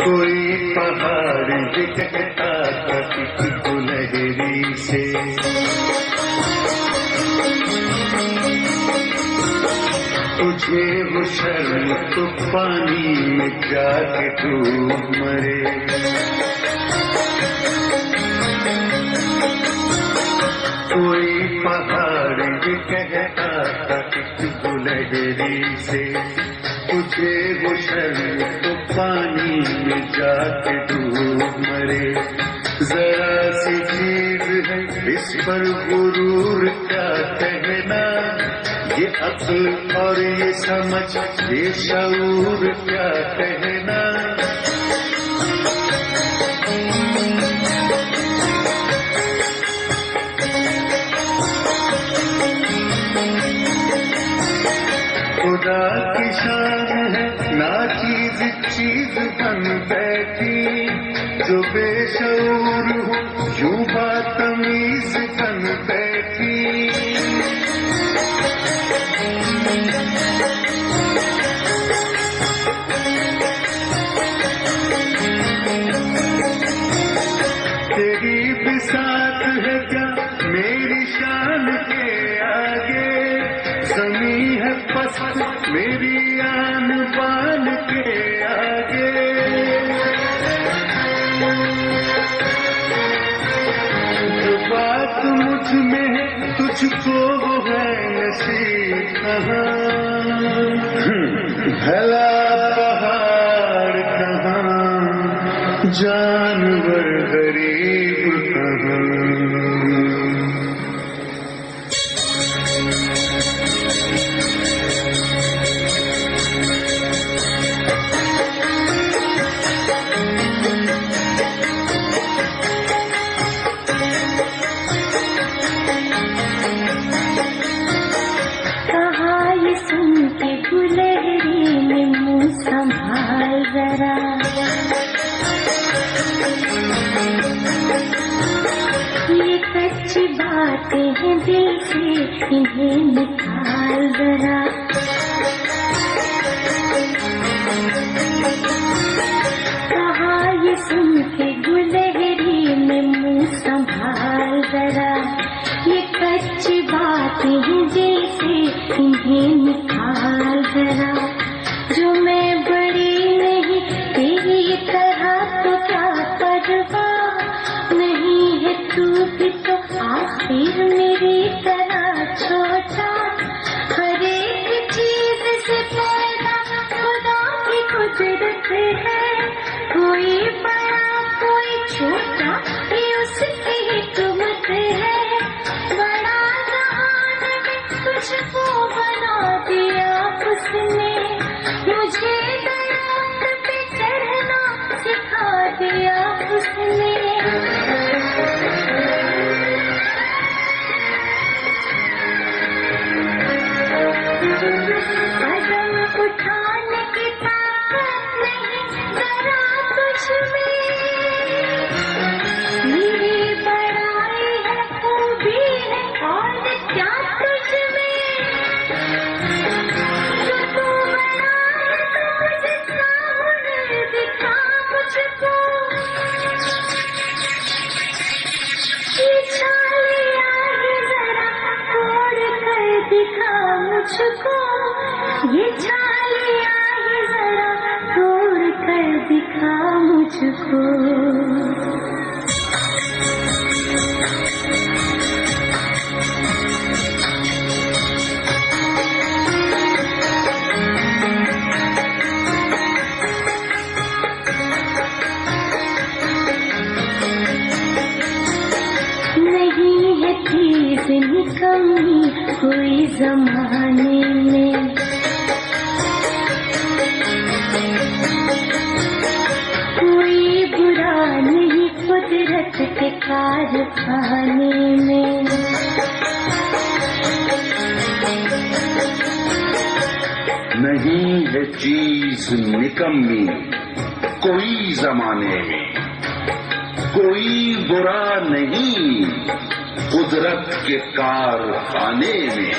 कोई पहाड़ ये कहता था कि लहरी से, तुझे वो शर्म तो पानी में जाके डूब मरे। कोई पहाड़ ये कहता था कि लहरी से, तुझे वो शर्म तो पानी में जाके डूब मरे। जरा सी चीज है इस पर गुरूर क्या कहना, ये अक्ल और ये समझ ये शऊर क्या कहना। खुदा की शान है ना चीज चीज बन बैठी, जो बेशऊर हो यूं बदतमीज बन बैठी। तेरी बिसात है क्या मेरी शान के आगे, जमी है पस्त मेरी आन बान के आगे। जो बात मुझ में है तुझको वो है नसीब कहाँ, भला पहाड़ कहाँ जानवर गरीब कहाँ। जरा ये कच्ची बातें हैं दिल से, इन्हें निकाल जरा। कहा ये सुन के गुलहरी में मुंह संभाल जरा, ये कच्ची बातें हैं दिल से, इन्हें निकाल जरा। जो मैं बड़ी नहीं तेरी तरह तो क्या परवाह, नहीं है तू भी तो आखिर मेरी तरह छोटा। हर एक चीज से पैदा खुदा की कुदरत है, कोई बड़ा कोई छोटा ये उसकी हिकमत है। बड़ा जहान में तुझको बना दिया उसने, मुझे दरख्त पे चढ़ना सिखा दिया उसने। कदम उठाने की ताकत नहीं जरा तुझ में, मेरी बड़ाई है खूबी है और क्या तुझ में। मुझको ये छालिया ही जरा तोड़ कर दिखा मुझको। नहीं है चीज निकम्मी कोई जमाने में, कोई बुरा नहीं कुदरत के कारखाने में। नहीं है चीज निकम्मी कोई जमाने में, कोई बुरा नहीं कुदरत के कारखाने में।